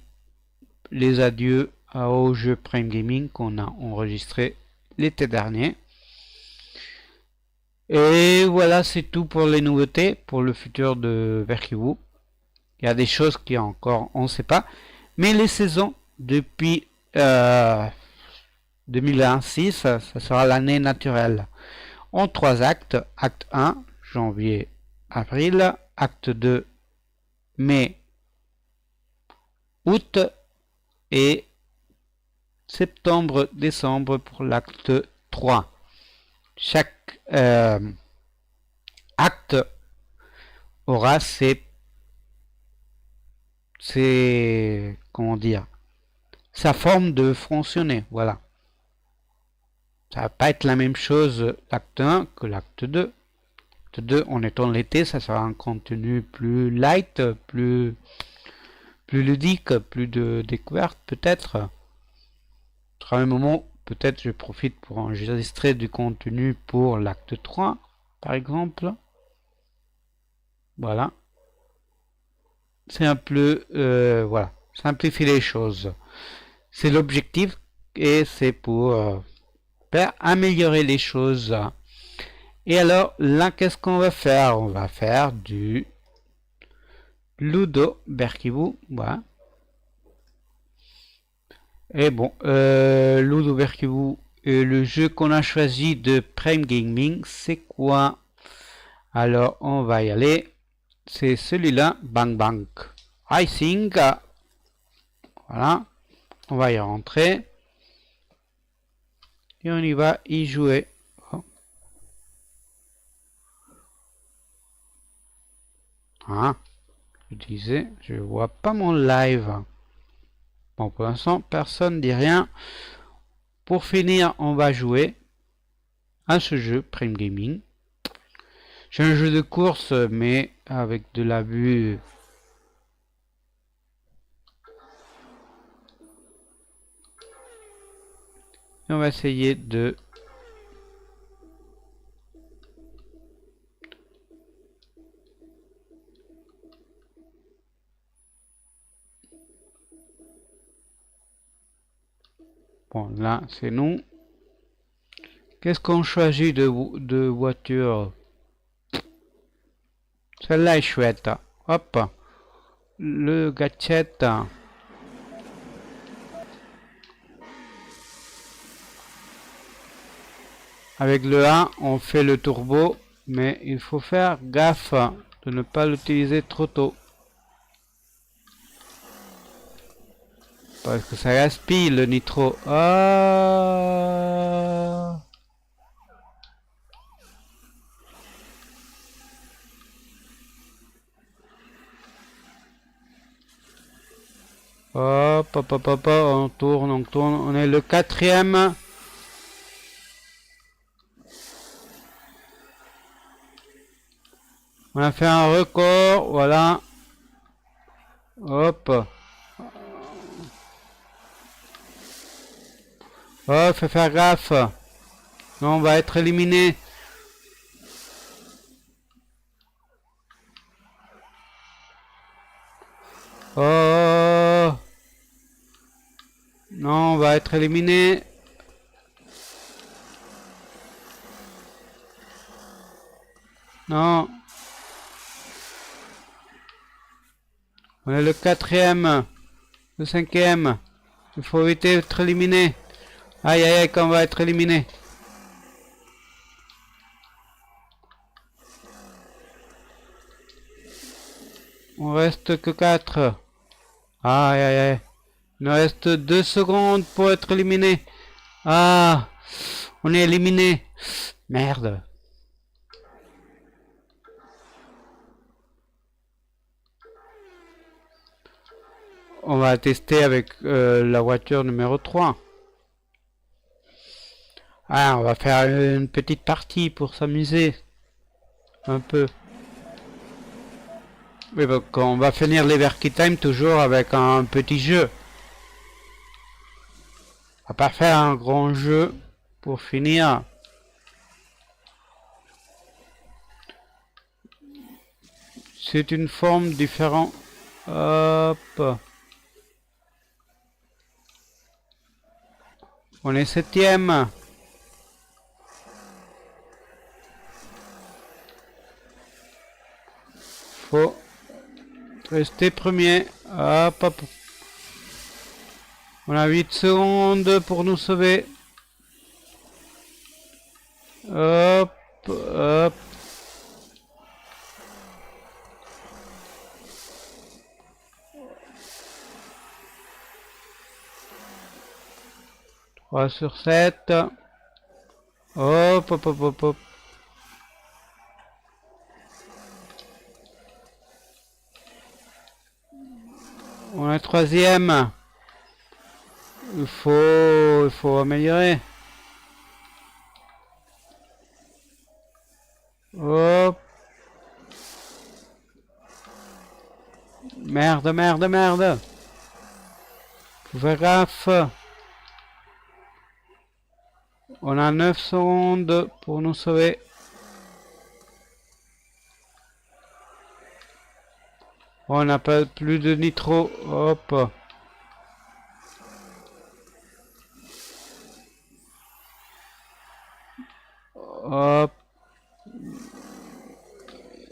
les adieux au jeu Prime Gaming qu'on a enregistré l'été dernier. Et voilà, c'est tout pour les nouveautés, pour le futur de Verkiwu. Il y a des choses qui encore, on ne sait pas. Mais les saisons, depuis 2026, ça sera l'année naturelle. En 3 actes. Acte 1, janvier, avril. Acte 2, mai, août. Et septembre, décembre pour l'acte 3. Chaque acte aura ses comment dire, sa forme de fonctionner, voilà. Ça va pas être la même chose l'acte 1 que l'acte 2. L'acte 2, en étant l'été, ça sera un contenu plus light, plus ludique, plus de découverte peut-être. À un moment, peut-être je profite pour enregistrer du contenu pour l'acte 3, par exemple. Voilà. C'est un peu, voilà, simplifier les choses. C'est l'objectif et c'est pour améliorer les choses. Et alors, là, qu'est-ce qu'on va faire? On va faire du Ludo Verkiwu, voilà. Et bon, Ludo Verkiwu, le jeu qu'on a choisi de Prime Gaming, c'est quoi? Alors, on va y aller. C'est celui-là, Bang Bang Racing. Voilà. On va y rentrer. Et on y va y jouer. Oh. Ah, je disais, je vois pas mon live. Bon, pour l'instant, personne ne dit rien. Pour finir, on va jouer à ce jeu, Prime Gaming. C'est un jeu de course, mais avec de la vue. Et on va essayer de... Bon, là, c'est nous. Qu'est-ce qu'on choisit de voiture? Celle-là est chouette. Hop. Le gadget. Avec le A, on fait le turbo, mais il faut faire gaffe de ne pas l'utiliser trop tôt. Parce que ça gaspille le nitro. Ah. Hop, hop, hop, hop, on tourne, on tourne. On est le quatrième. On a fait un record, voilà. Hop. Oh, faut faire gaffe. Non, on va être éliminé. Oh. Non, on va être éliminé. Non. On est le quatrième. Le cinquième. Il faut éviter d'être éliminé. Aïe, aïe, aïe, qu'on va être éliminé. On reste que 4. Aïe, aïe, aïe. Il nous reste 2 secondes pour être éliminé. Ah, on est éliminé. Merde. On va tester avec la voiture numéro 3. Ah, on va faire une petite partie pour s'amuser. Un peu. Oui, donc on va finir l'Everkey Time toujours avec un petit jeu. On va pas faire un grand jeu pour finir. C'est une forme différente. Hop. On est septième. Faut rester premier. Hop, hop. On a 8 secondes pour nous sauver. Hop, hop. Trois sur 7. Hop, hop, hop, hop, hop. On est troisième. Il faut améliorer. Hop. Merde, merde, merde. Faut faire gaffe. On a 9 secondes pour nous sauver. On n'a pas plus de nitro. Hop. Hop.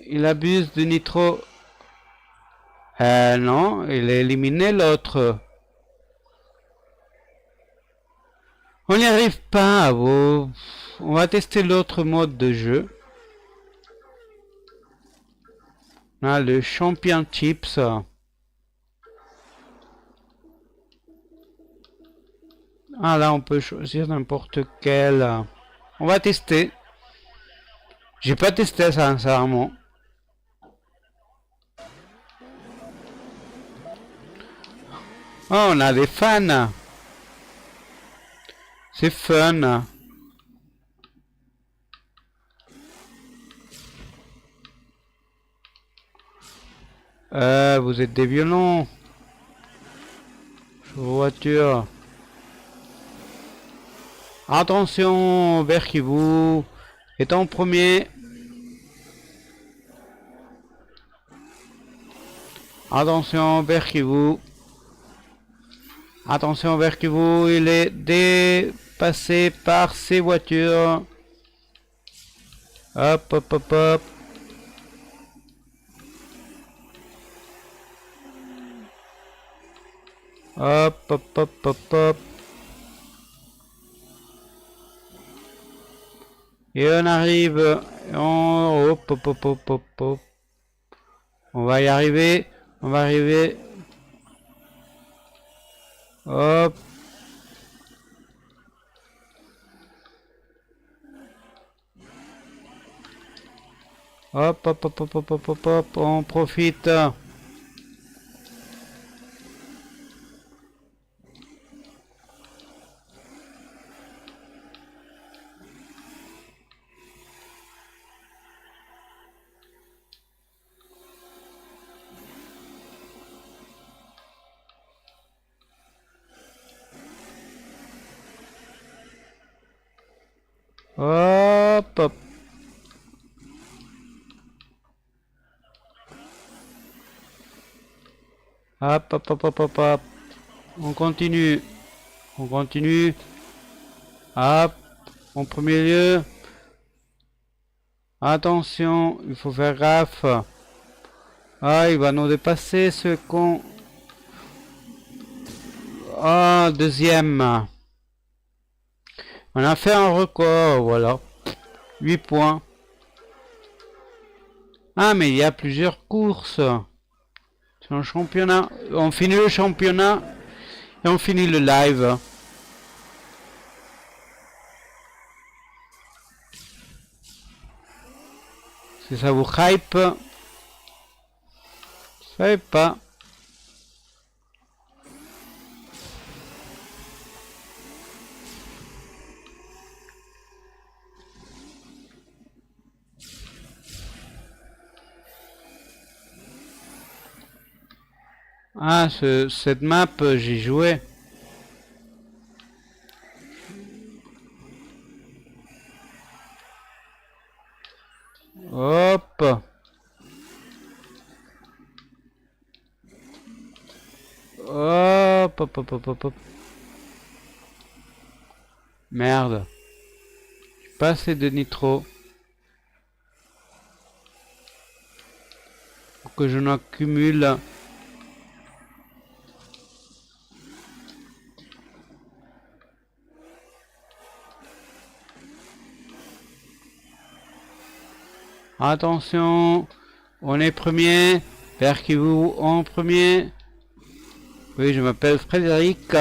Il abuse du nitro. Non, il a éliminé l'autre. On n'y arrive pas. Oh. On va tester l'autre mode de jeu. Là, le Championships. Ah là, on peut choisir n'importe quel. On va tester. J'ai pas testé ça, sincèrement. Oh, on a des fans. C'est fun. Vous êtes des violons. Voiture. Attention, Berkivou est en premier. Attention, Berkivou. Attention, Berkivou, il est dépassé par ses voitures. Hop, hop, hop, hop. Hop, hop, hop, hop, hop. Et on arrive. Hop, hop, hop, hop, hop, hop. On va y arriver. On va arriver. Hop. Hop, hop, hop, hop, hop, hop, hop, hop. On profite. Hop, hop. Hop, hop, hop, hop, hop, hop. On continue. On continue. Hop. En premier lieu. Attention, il faut faire gaffe. Ah, il va nous dépasser ce con. Ah, deuxième. On a fait un record, voilà. 8 points. Ah, mais il y a plusieurs courses. C'est un championnat. On finit le championnat et on finit le live. Si ça vous hype, je savais pas. Ah, cette map, j'ai joué. Hop. Hop, hop, hop, hop, hop, hop. Merde. J'ai pas assez de nitro. Pour que je n'accumule. Attention. On est premier. Père qui vous en premier. Oui, je m'appelle Frédéric.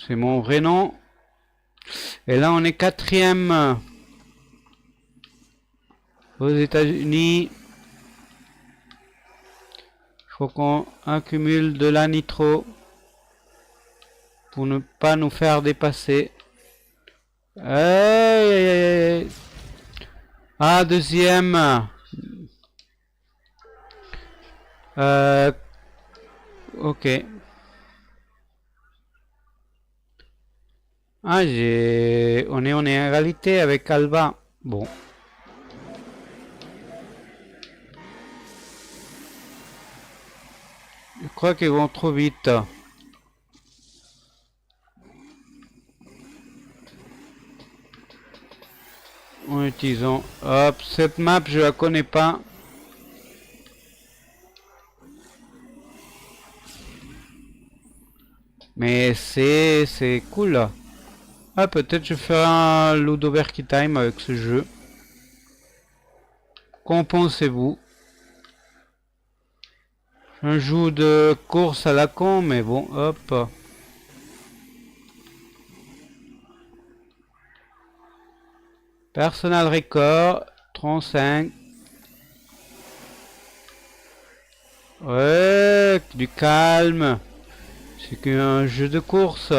C'est mon vrai nom. Et là, on est quatrième. Aux États-Unis. Il faut qu'on accumule de la nitro. Pour ne pas nous faire dépasser. Aïe, aïe, aïe, aïe. Ah, deuxième. Ok. Ah, on est en égalité avec Alba. Bon. Je crois qu'ils vont trop vite. En utilisant... Hop, cette map, je la connais pas. Mais c'est cool. Ah, peut-être je ferai un Ludoverky Time avec ce jeu. Qu'en pensez-vous? Un jeu de course à la con, mais bon, hop. Personal record, 35. Ouais, du calme. C'est qu'un jeu de course.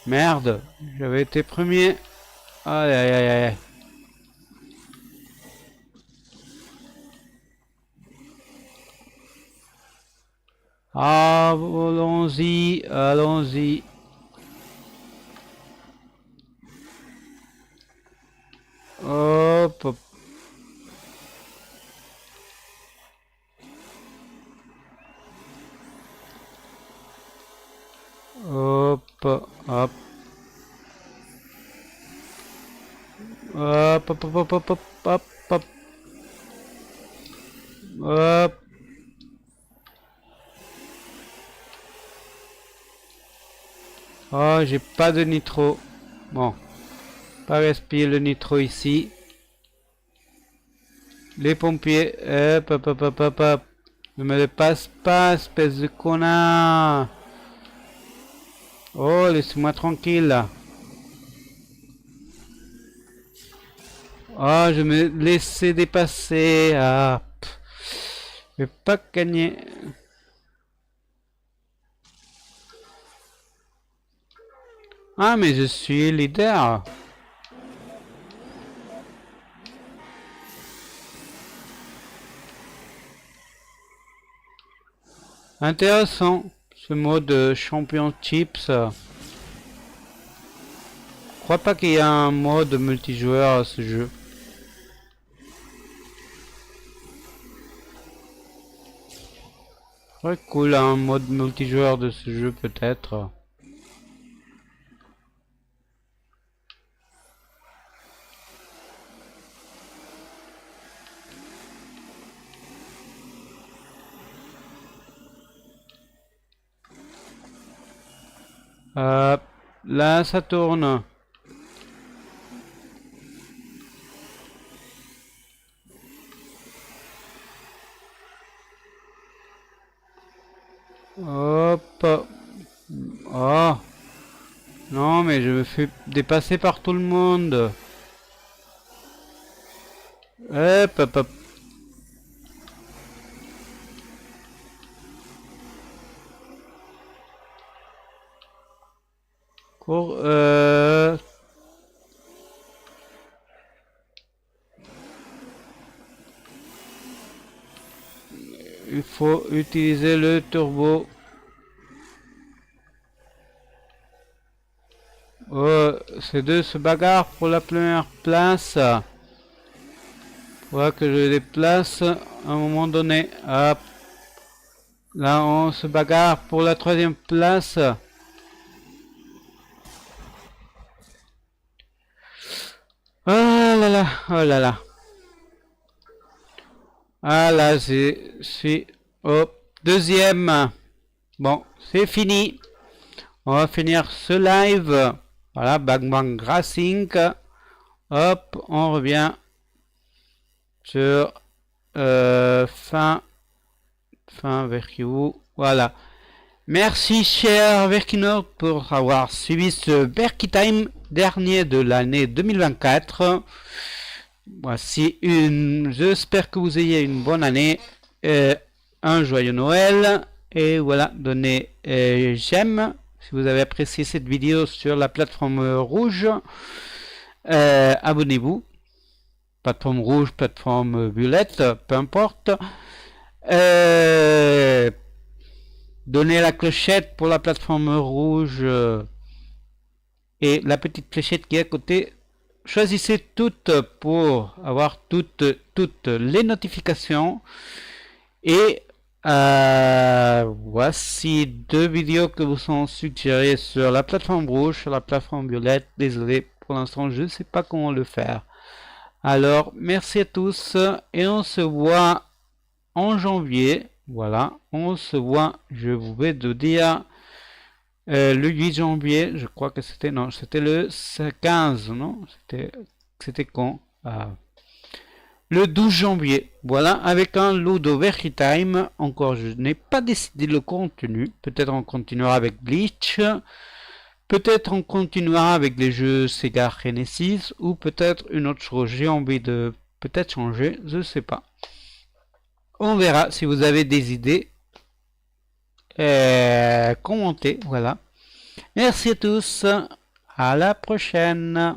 Merde, j'avais été premier. Aïe aïe aïe aïe. Ah, allons-y, allons-y. Hop, hop. Hop, hop. Hop, hop, hop, hop, hop, hop, hop. Hop. Oh, j'ai pas de nitro. Bon. Pas gaspiller le nitro ici. Les pompiers. Hop, hop, hop, hop, hop, hop. Ne me dépasse pas, espèce de connard. Oh, laissez-moi tranquille là. Oh, je me laissais dépasser. Ah, je vais pas gagner. Ah, mais je suis leader. Intéressant. ce mode Championships. Je crois pas qu'il y a un mode multijoueur à ce jeu. Très cool, un mode multijoueur de ce jeu peut-être. Là ça tourne. Hop. Oh. Non mais je me fais dépasser par tout le monde. Hop hop hop. Cours, il faut utiliser le turbo. Ces deux se bagarrent pour la première place. Faudra que je les déplace à un moment donné. Hop. Là on se bagarre pour la troisième place. Oh là là, oh là là. Ah là, je suis au deuxième. Bon, c'est fini. On va finir ce live. Voilà, Bang Bang Racing. Hop, on revient sur fin Verkio. Voilà. Merci cher Verkino pour avoir suivi ce Berkey Time dernier de l'année 2024. Voici j'espère que vous ayez une bonne année, un joyeux Noël, et voilà, donnez j'aime si vous avez apprécié cette vidéo sur la plateforme rouge, abonnez-vous, plateforme rouge, plateforme violette, peu importe, donnez la clochette pour la plateforme rouge, et la petite fléchette qui est à côté. Choisissez toutes pour avoir toutes les notifications. Et voici deux vidéos que vous sont suggérées sur la plateforme rouge, sur la plateforme violette. Désolé, pour l'instant, je ne sais pas comment le faire. Alors, merci à tous et on se voit en janvier. Voilà, on se voit, je vous vais vous dire... le 8 janvier, je crois que c'était, non, c'était le 15, non, c'était quand le 12 janvier, voilà, avec un Ludo Berkey Time. Encore, je n'ai pas décidé le contenu, peut-être on continuera avec Bleach, peut-être on continuera avec les jeux Sega Genesis, ou peut-être une autre chose, j'ai envie de peut-être changer, je sais pas. On verra. Si vous avez des idées, commentez, voilà. Merci à tous, à la prochaine.